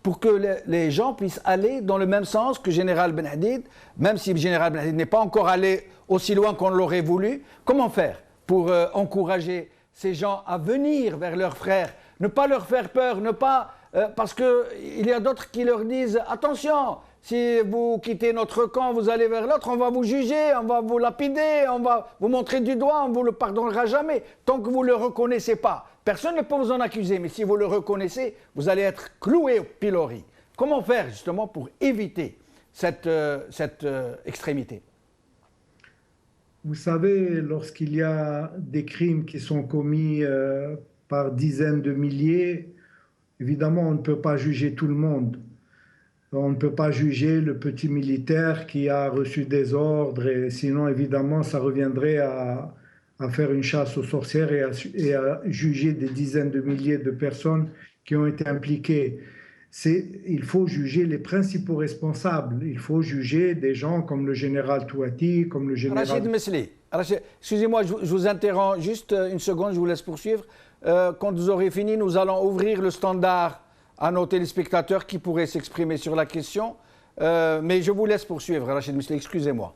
pour que les gens puissent aller dans le même sens que Général Ben Hadid, même si le Général Ben Hadid n'est pas encore allé aussi loin qu'on l'aurait voulu? Comment faire pour encourager ces gens à venir vers leurs frères, ne pas leur faire peur, ne pas parce qu'il y a d'autres qui leur disent attention, si vous quittez notre camp, vous allez vers l'autre, on va vous juger, on va vous lapider, on va vous montrer du doigt, on ne vous le pardonnera jamais tant que vous ne le reconnaissez pas. Personne ne peut vous en accuser, mais si vous le reconnaissez, vous allez être cloué au pilori. Comment faire justement pour éviter cette extrémité? Vous savez, lorsqu'il y a des crimes qui sont commis par dizaines de milliers, évidemment, on ne peut pas juger tout le monde. On ne peut pas juger le petit militaire qui a reçu des ordres, et sinon, évidemment, ça reviendrait à faire une chasse aux sorcières et à juger des dizaines de milliers de personnes qui ont été impliquées. il faut juger les principaux responsables. Il faut juger des gens comme le général Touati, comme le général... Rachid Mesli, excusez-moi, je vous interromps juste une seconde, je vous laisse poursuivre. Quand vous aurez fini, nous allons ouvrir le standard à nos téléspectateurs qui pourraient s'exprimer sur la question. Mais je vous laisse poursuivre, Rachid Mesli, excusez-moi.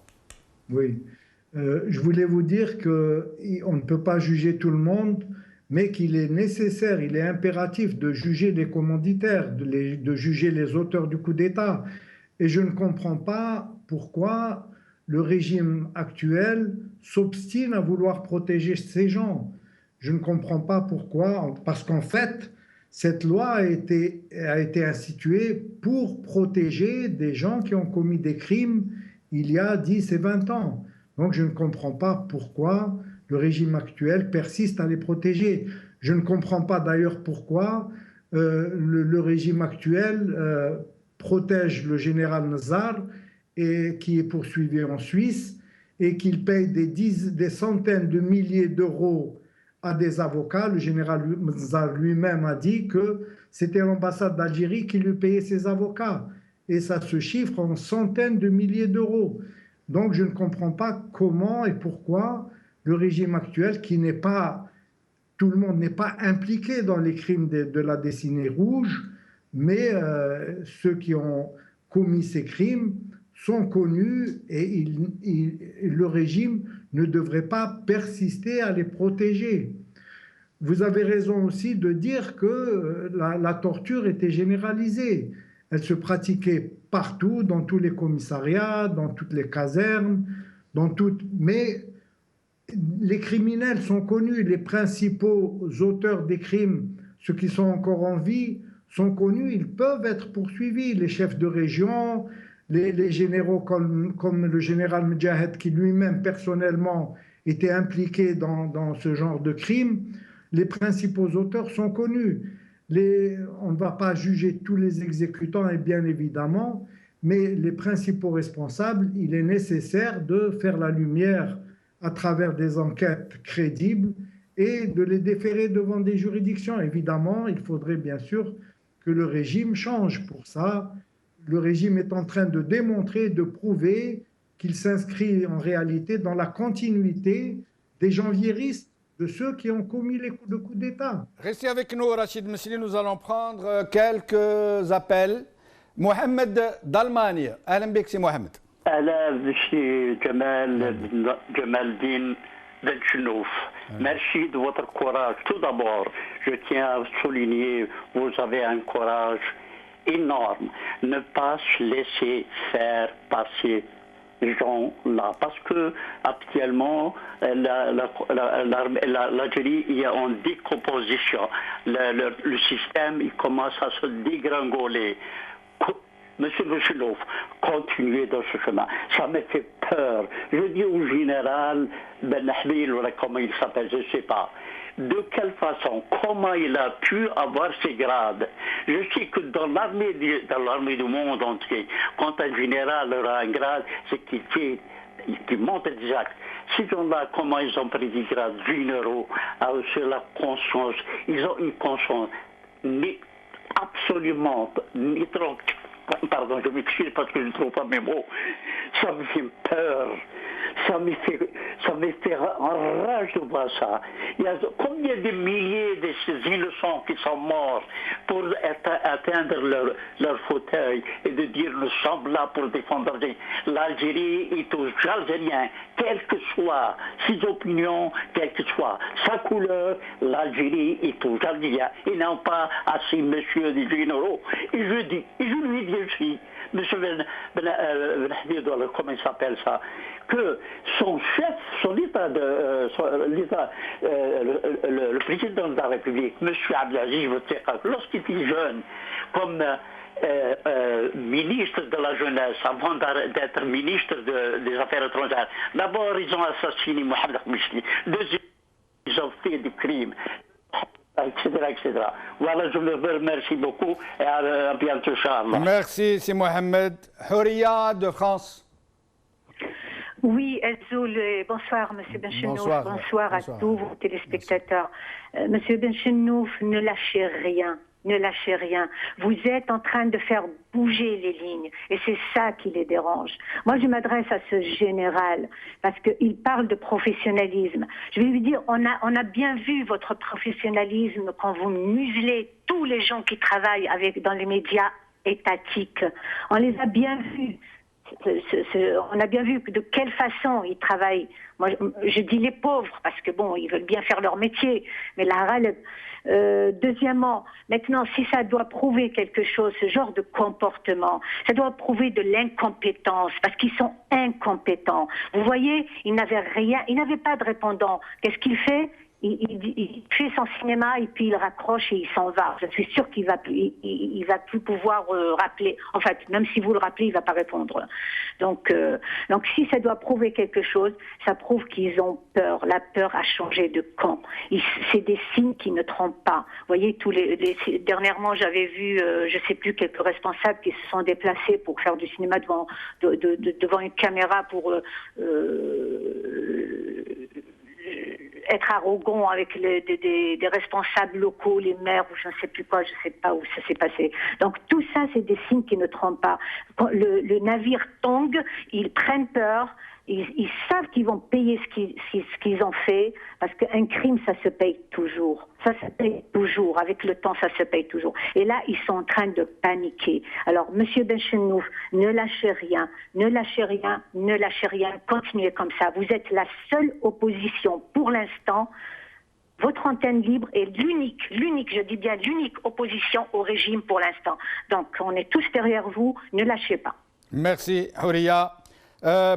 Oui, je voulais vous dire qu'on ne peut pas juger tout le monde, mais qu'il est nécessaire, il est impératif de juger les commanditaires, de juger les auteurs du coup d'État. Et je ne comprends pas pourquoi le régime actuel s'obstine à vouloir protéger ces gens. Je ne comprends pas pourquoi, parce qu'en fait, cette loi a été instituée pour protéger des gens qui ont commis des crimes il y a 10 et 20 ans. Donc je ne comprends pas pourquoi le régime actuel persiste à les protéger. Je ne comprends pas d'ailleurs pourquoi le régime actuel protège le général Nazar, qui est poursuivi en Suisse, et qu'il paye des centaines de milliers d'euros à des avocats. Le général Nazar lui-même a dit que c'était l'ambassade d'Algérie qui lui payait ses avocats. Et ça se chiffre en centaines de milliers d'euros. Donc je ne comprends pas comment et pourquoi le régime actuel, qui n'est pas, tout le monde n'est pas impliqué dans les crimes de la décennie rouge, mais ceux qui ont commis ces crimes sont connus et le régime ne devrait pas persister à les protéger. Vous avez raison aussi de dire que la torture était généralisée. Elle se pratiquait partout, dans tous les commissariats, dans toutes les casernes, mais les criminels sont connus, les principaux auteurs des crimes, ceux qui sont encore en vie, sont connus, ils peuvent être poursuivis. Les chefs de région, les généraux comme le général Medjahed, qui lui-même personnellement était impliqué dans ce genre de crimes, les principaux auteurs sont connus. On ne va pas juger tous les exécutants, et bien évidemment, mais les principaux responsables, il est nécessaire de faire la lumière à travers des enquêtes crédibles et de les déférer devant des juridictions. Évidemment, il faudrait bien sûr que le régime change. Pour ça, le régime est en train de démontrer, de prouver qu'il s'inscrit en réalité dans la continuité des janvieristes, de ceux qui ont commis le coup d'État. Restez avec nous, Rachid Mesli, nous allons prendre quelques appels. Mohamed d'Allemagne. Ahlan bik, c'est Mohamed. أهلا بشي جمال الدين بن شنوف. Merci de votre courage. Tout d'abord, je tiens à souligner, vous avez un courage énorme. Ne pas se laisser faire passer ces gens-là. Parce que actuellement, l'Algérie est en décomposition. Le système il commence à se dégringoler. Monsieur Bouchelouf, continuez dans ce chemin. Ça me fait peur. Je dis au général Ben Ahbil, ou comment il s'appelle, je ne sais pas. De quelle façon, comment il a pu avoir ces grades? Je sais que dans l'armée du monde entier, quand un général aura un grade, c'est qu'il monte des actes. Ces gens-là, comment ils ont pris des grades généraux sur la conscience? Ils ont une conscience absolument ni trop. Pardon, je m'excuse parce que je ne trouve pas mes mots. Ça me fait peur. Ça me fait enrage de voir ça. Il y a combien de milliers de ces innocents qui sont morts pour atteindre leur fauteuil et de dire nous sommes là pour défendre l'Algérie est aux Algériens, quelles que soient ses opinions, quelle que soit sa couleur, l'Algérie est aux Algériens et non pas à ces messieurs des généraux. Et je lui dis aussi, monsieur Ben Hadid, comment il s'appelle ça, que son chef, le président de la République, M. Abdelaziz Bouteflika, lorsqu'il était jeune, comme ministre de la jeunesse, avant d'être ministre des Affaires étrangères, d'abord ils ont assassiné Mohamed Khmishli, deuxièmement ils ont fait des crimes, etc. Voilà, je vous remercie beaucoup et à bientôt, Inch'Allah. Merci, c'est Mohamed. Houria de France. Oui, Elzoul, bonsoir Monsieur Benchenouf, bonsoir à tous vos téléspectateurs. Monsieur Benchenouf, ne lâchez rien, ne lâchez rien. Vous êtes en train de faire bouger les lignes et c'est ça qui les dérange. Moi, je m'adresse à ce général parce qu'il parle de professionnalisme. Je vais lui dire, on a bien vu votre professionnalisme quand vous muselez tous les gens qui travaillent dans les médias étatiques. On les a bien vus. On a bien vu de quelle façon ils travaillent. Moi, je dis les pauvres parce que bon, ils veulent bien faire leur métier, mais deuxièmement, maintenant, si ça doit prouver quelque chose, ce genre de comportement, ça doit prouver de l'incompétence parce qu'ils sont incompétents. Vous voyez, ils n'avaient rien, ils n'avaient pas de répondant. Qu'est-ce qu'il fait? Il fait son cinéma et puis il raccroche et il s'en va. Je suis sûre qu'il va plus pouvoir rappeler. En fait, même si vous le rappelez, il va pas répondre. Donc si ça doit prouver quelque chose, ça prouve qu'ils ont peur. La peur a changé de camp. C'est des signes qui ne trompent pas. Vous voyez, dernièrement, j'avais vu, je sais plus, quelques responsables qui se sont déplacés pour faire du cinéma devant une caméra pour être arrogant avec des responsables locaux, les maires, ou je ne sais plus quoi, je ne sais pas où ça s'est passé. Donc tout ça, c'est des signes qui ne trompent pas. Quand le navire tangue, ils prennent peur, ils savent qu'ils vont payer ce qu'ils ont fait, parce qu'un crime, ça se paye toujours. Ça se paye toujours. Avec le temps, ça se paye toujours. Et là, ils sont en train de paniquer. Alors, Monsieur Benchenouf, ne lâchez rien, ne lâchez rien, ne lâchez rien. Continuez comme ça. Vous êtes la seule opposition pour l'instant. Votre antenne libre est l'unique, je dis bien l'unique opposition au régime pour l'instant. Donc, on est tous derrière vous. Ne lâchez pas. Merci, Houria.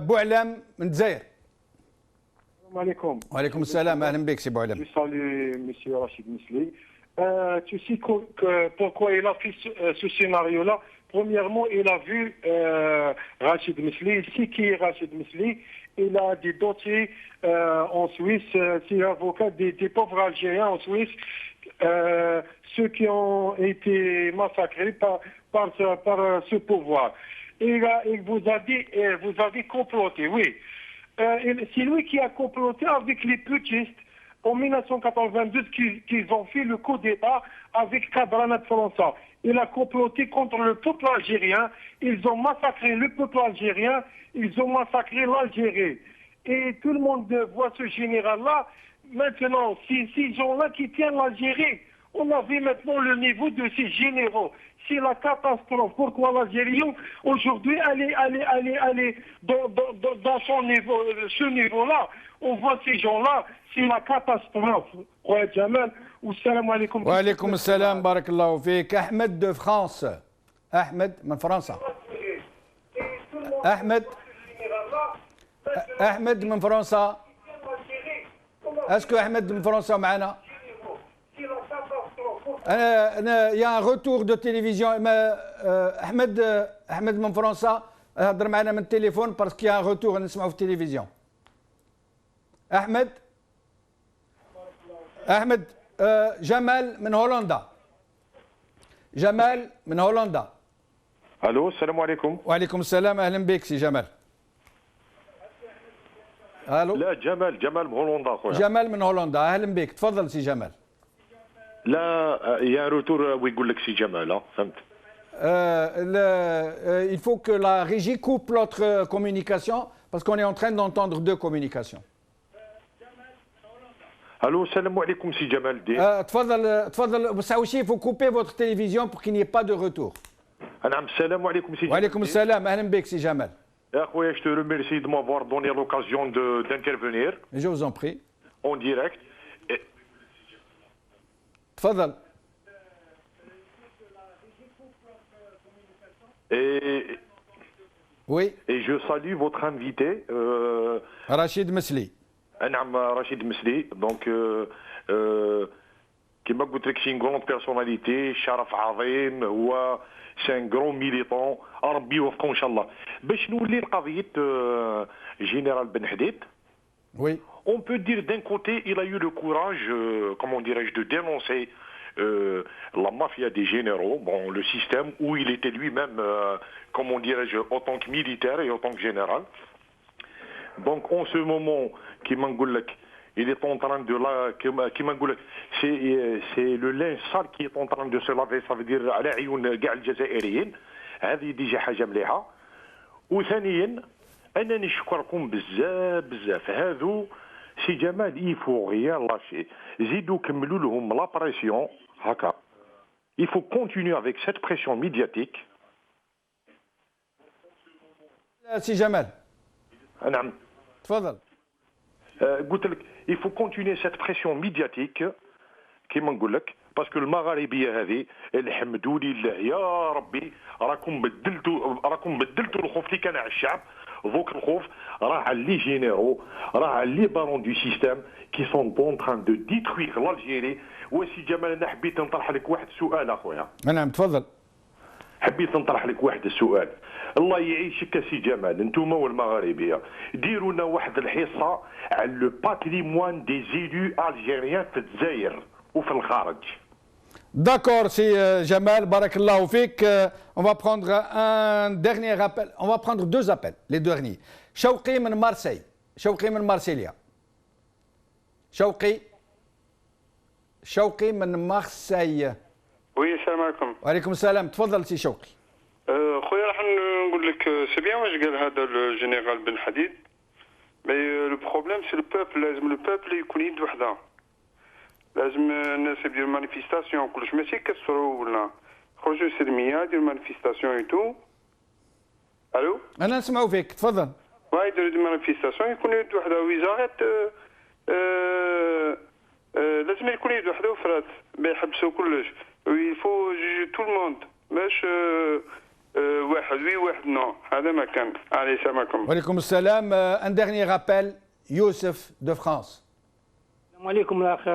Boualem Ndzair. Salam alaikum. Wa alaikum salam, ahlan bik, c'est Boualem. Je salue M. Rachid Misli. Tu sais pourquoi il a fait ce scénario-là? Premièrement, il a vu Rachid Misli. C'est qui est Rachid Misli? Il a des dossiers en Suisse, c'est avocat des pauvres Algériens en Suisse, ceux qui ont été massacrés par ce pouvoir. Et il vous a dit, vous avez comploté, oui. C'est lui qui a comploté avec les putschistes en 1992 qu'ils ont fait le coup d'État avec Kadranat François. Il a comploté contre le peuple algérien. Ils ont massacré le peuple algérien. Ils ont massacré l'Algérie. Et tout le monde voit ce général-là. Maintenant, ces gens-là qui tiennent l'Algérie, on a vu maintenant le niveau de ces généraux. C'est la catastrophe. Pourquoi l'Algérie aujourd'hui aller dans ce niveau-là? On voit ces gens-là, c'est la catastrophe. Ouais, Jamal. Salam alaikum. Wa alaikum salam, barakallahu fik. Ahmed de France. Ahmed من فرنسا. Ahmed من فرنسا. Est-ce que Ahmed من فرنسا معنا؟ il y a un retour de télévision. Ahmed من فرنسا هضر معنا من التليفون parce qu'il y a un retour نسمعه في التلفزيون. أحمد جمال من هولندا. جمال من هولندا. الو السلام عليكم. وعليكم السلام، اهلا بك سي جمال. الو. لا جمال من هولندا خويا. جمال من هولندا، اهلا بك، تفضل سي جمال. لا يا روتور ويقول لك سي جمال، فهمت. Il faut que la régie coupe l'autre communication parce qu'on est en train d'entendre deux communications. Allô, salam alaikum si Jamal الدين. تفضل بس il faut couper votre télévision pour qu'il n'y ait pas de retour. نعم السلام عليكم سي جمال. وعليكم السلام، اهلا بك سي جمال. يا خويا je te remercie de m'avoir donné l'occasion d'intervenir. Je vous en prie. En direct. تفضل. Oui. Et je salue votre invité. Rachid Mesli. نعم رشيد مسلي. دونك كما قلت لك سي غرون بيرسوناليتي، شرف عظيم، هو سي ان غرون ميليتون، ربي يوفقه ان شاء الله. باش نولي لقضيه جنرال بن حديد. Oui. On peut dire d'un côté, il a eu le courage, comment dirais-je, de dénoncer la mafia des généraux, bon, le système où il était lui-même, comment dirais-je, en tant que militaire et en tant que général. Donc en ce moment, qui m'engoule, Il est en train de c'est le linge sale qui est en train de se laver, ça veut dire على عيون كاع الجزائريين. هذه ديجا حاجه مليحه. وثانيا انا نشكركم بزاف هذو سي جمال يفو غير لاشي زيدوا كملوا لهم لا بريسيون هكا. Il faut continuer avec cette pression médiatique. سي جمال. نعم. تفضل. قلت لك il faut continuer cette pression médiatique كيما نقول لك باسكو المغاربيه هذه الحمد لله يا ربي راكم بدلتوا الخوف اللي كان على الشعب. ذوك الخوف راه على لي جينيرو راه على لي بارون دو سيستيم كي سون اون تران دو ديترويغ لالجيري. وسي جمال انا حبيت نطرح لك واحد السؤال اخويا. نعم تفضل. حبيت نطرح لك واحد السؤال. الله يعيشك سي جمال انتوما والمغاربيه ديروا لنا واحد الحصه على لو باتريموان دي زيلو الجيريان في الجزائر وفي الخارج. D'accord, c'est Jamal, barakallahu fik. On va prendre un dernier appel. On va prendre deux appels, les derniers. Chouki من Marseille. Chouki من Marseille. شوقي من Marseille. وي السلام عليكم. وعليكم السلام، تفضل سي شوقي. خويا راح نقول لك سي بيان واش قال هذا الجنرال بن حديد. مي لو بروبليم سي لو بوبل، لازم لو بوبل يكون يد وحده. لازم الناس يديروا مانيفيستاسيون كلش ماشي يكسروا ولا خرجوا سلميه يديروا مانيفيستاسيون اي تو. الو انا نسمعوا فيك تفضل. واي يديروا مانيفيستاسيون يكونوا يد وحده ويزاريت لازم يكون يد وحده وفرات ما يحبسوا كلش. ويفو جوجي تو الموند باش واحد وي واحد نو. هذا ما كان. عليه السلام عليكم. وعليكم السلام. ان dernier appel يوسف de France. السلام عليكم الاخ.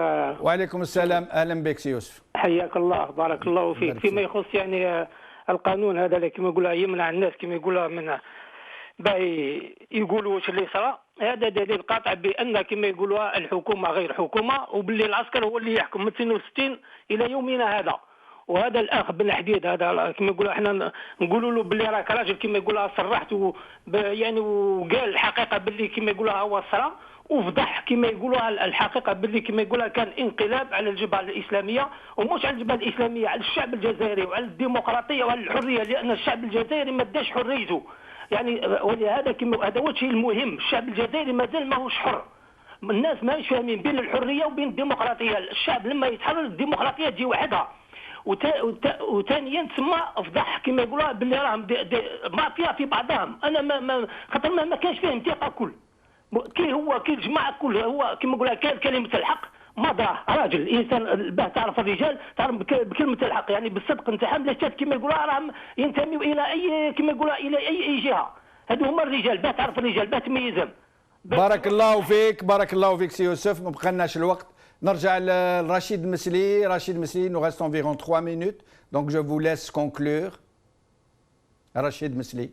وعليكم السلام، اهلا بك سي يوسف. حياك الله، بارك الله فيك. فيما يخص يعني القانون هذا اللي كما يقولها يمنع الناس كما يقولها من يقولوا واش اللي صرا، هذا دليل قاطع بان كما يقولوها الحكومه غير حكومه، وباللي العسكر هو اللي يحكم من 62 الى يومنا هذا. وهذا الاخ بن حديد هذا كما يقولوا احنا نقولوا له باللي راك راجل كما يقولها صرحت يعني وقال الحقيقه باللي كما يقولها هو صرا، وفضح كما يقولوها الحقيقه باللي كما يقولها كان انقلاب على الجبهه الاسلاميه، ومش على الجبهه الاسلاميه، على الشعب الجزائري وعلى الديمقراطيه وعلى الحريه، لان الشعب الجزائري ما داش حريته. يعني ولهذا كما هذا هو الشيء المهم، الشعب الجزائري مازال ماهوش حر. الناس ماهيش فاهمين بين الحريه وبين الديمقراطيه. الشعب لما يتحرر الديمقراطيه تجي وحدها. وثانيا تسمى افضح كما يقولوها باللي راهم مافيا في بعضهم. انا ما خاطر ما كانش فيهم ثقه كل كي الجماعه كل هو كما نقولها كلمه الحق مضى. راجل الانسان باه تعرف الرجال تعرف بكلمه الحق، يعني بالصدق نتاعهم لا شات كما يقولوها راهم ينتميوا الى اي كما يقولوها الى اي جهه. هادو هما الرجال، باه تعرف الرجال باه تميزهم. بارك الله فيك، بارك الله فيك سي يوسف. ما بقالناش الوقت. نرجع لرشيد مسلي. رشيد مسلي, nous reste environ 3 minutes, donc je vous laisse conclure. Rachid Mesli.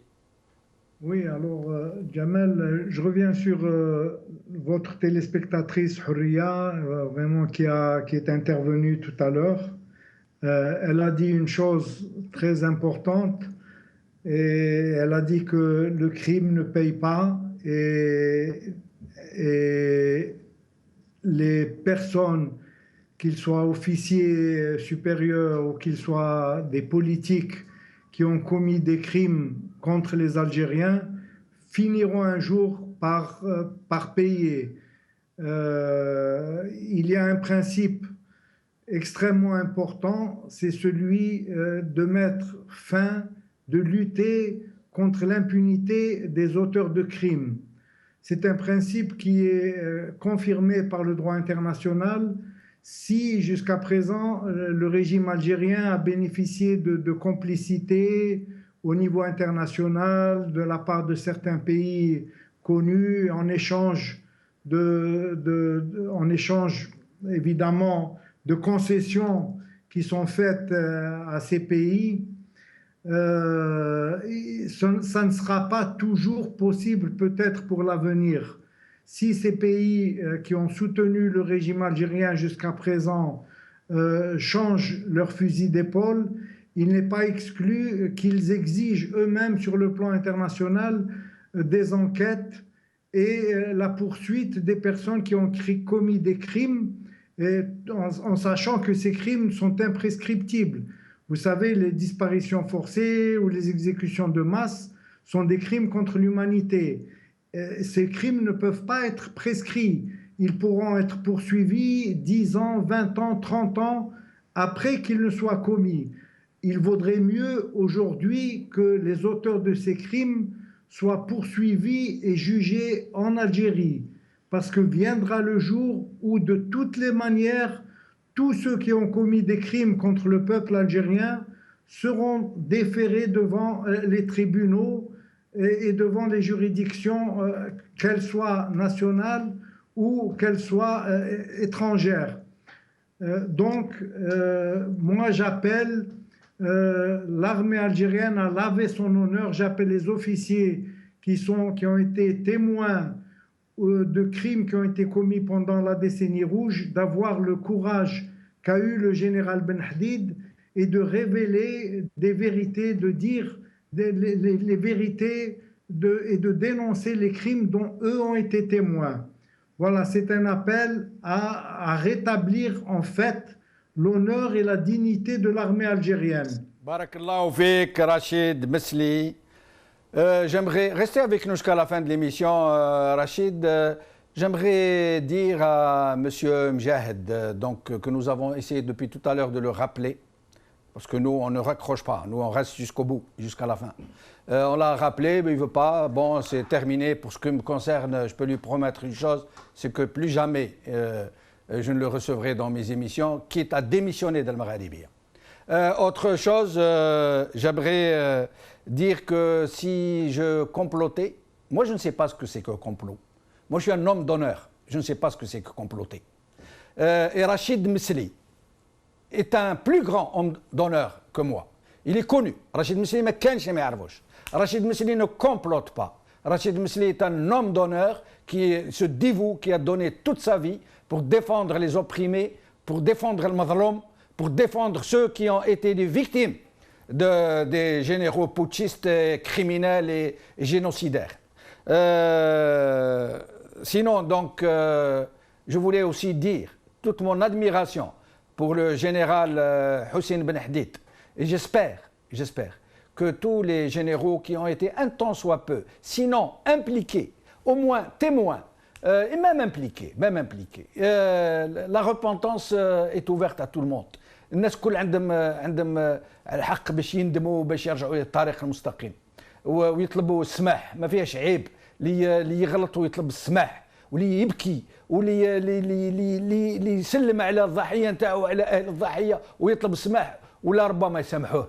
Oui, alors Jamel, je reviens sur votre téléspectatrice Houria, vraiment qui est intervenue tout à l'heure. Elle a dit une chose très importante, et elle a dit que le crime ne paye pas, et les personnes, qu'ils soient officiers supérieurs ou qu'ils soient des politiques qui ont commis des crimes contre les Algériens, finiront un jour par payer. Il y a un principe extrêmement important, c'est celui de mettre fin, de lutter contre l'impunité des auteurs de crimes. C'est un principe qui est confirmé par le droit international. Si jusqu'à présent le régime algérien a bénéficié de complicité au niveau international de la part de certains pays connus en échange évidemment de concessions qui sont faites à ces pays, ça ne sera pas toujours possible peut-être pour l'avenir. Si ces pays qui ont soutenu le régime algérien jusqu'à présent changent leur fusil d'épaule, il n'est pas exclu qu'ils exigent eux-mêmes sur le plan international des enquêtes et la poursuite des personnes qui ont commis des crimes, en sachant que ces crimes sont imprescriptibles. Vous savez, les disparitions forcées ou les exécutions de masse sont des crimes contre l'humanité. Ces crimes ne peuvent pas être prescrits. Ils pourront être poursuivis 10 ans, 20 ans, 30 ans après qu'ils ne soient commis. Il vaudrait mieux aujourd'hui que les auteurs de ces crimes soient poursuivis et jugés en Algérie, parce que viendra le jour où de toutes les manières, tous ceux qui ont commis des crimes contre le peuple algérien seront déférés devant les tribunaux et devant les juridictions, qu'elles soient nationales ou qu'elles soient étrangères. Donc, moi j'appelle l'armée algérienne à laver son honneur. J'appelle les officiers qui ont été témoins de crimes qui ont été commis pendant la décennie rouge, d'avoir le courage qu'a eu le général Ben Hadid et de révéler des vérités, de dire les vérités et de dénoncer les crimes dont eux ont été témoins. Voilà, c'est un appel à rétablir en fait l'honneur et la dignité de l'armée algérienne. Barakallahu fik, Rachid Mesli. J'aimerais rester avec nous jusqu'à la fin de l'émission, Rachid. J'aimerais dire à M. Mjahed, donc, que nous avons essayé depuis tout à l'heure de le rappeler, parce que nous, on ne raccroche pas, nous, on reste jusqu'au bout, jusqu'à la fin. On l'a rappelé, mais il ne veut pas. Bon, c'est terminé. Pour ce qui me concerne, je peux lui promettre une chose, c'est que plus jamais je ne le recevrai dans mes émissions, quitte à démissionner d'Al Magharibiya. Autre chose, j'aimerais dire que si je complotais, moi je ne sais pas ce que c'est que complot. Moi je suis un homme d'honneur, je ne sais pas ce que c'est que comploter. Et Rachid Mesli est un plus grand homme d'honneur que moi. Il est connu. Rachid Mesli, mais Rachid Mesli ne complote pas. Rachid Mesli est un homme d'honneur qui se dévoue, qui a donné toute sa vie pour défendre les opprimés, pour défendre le Madloum, pour défendre ceux qui ont été des victimes des généraux putschistes, criminels et génocidaires. Sinon, donc, je voulais aussi dire toute mon admiration pour le général Hussein Ben Hadid. Et j'espère que tous les généraux qui ont été un tant soit peu, sinon impliqués, au moins témoins, et même impliqués. La repentance est ouverte à tout le monde. الناس كل عندهم الحق باش يندموا باش يرجعوا للطريق المستقيم ويطلبوا السماح. ما فيهاش عيب اللي يغلط ويطلب السماح واللي يبكي واللي يسلم على الضحيه نتاعو على اهل الضحيه ويطلب السماح ولا ربما يسامحوه.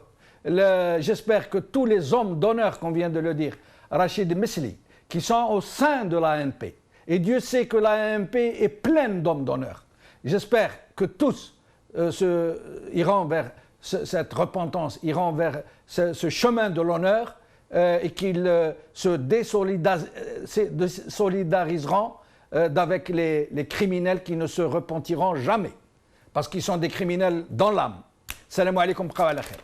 J'espère que tous les hommes d'honneur, qu'on vient de le dire, Rachid Mesli, qui sont au sein de l'ANP, et Dieu sait que l'ANP est pleine d'hommes d'honneur. J'espère que tous iront vers cette repentance, iront vers ce chemin de l'honneur et qu'ils se désolidariseront d'avec les criminels qui ne se repentiront jamais, parce qu'ils sont des criminels dans l'âme. Salam alaikum, bqaw ala khair.